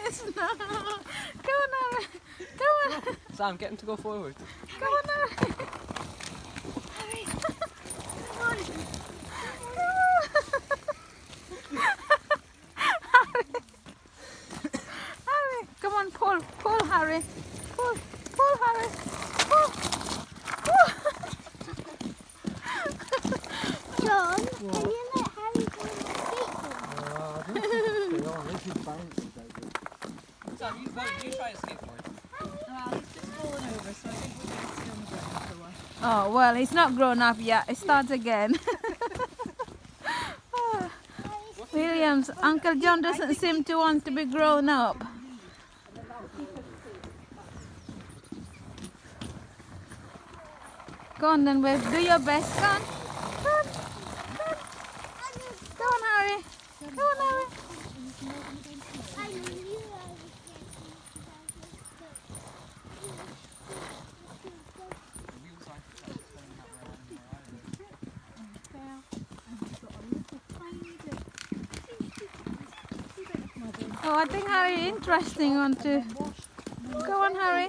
It's not. Go on, Harry. Go on. Sam, get him to go forward. Go on, Harry. Harry, come on. Harry, come on, pull, pull, Harry. Pull, pull, Harry. Pull. John, can you let Harry go on the skateboard? I don't think it's stay on. This is bouncy, baby. Sam, you try a skateboard. Oh, well, he's not grown up yet. It starts again. Williams, Uncle John doesn't seem to want to be grown up. Go on then, babe. Do your best. Go on. Go on. Go on, Harry. Go on, Harry. I know you are Oh, I think Harry interesting one to. Go on, Harry.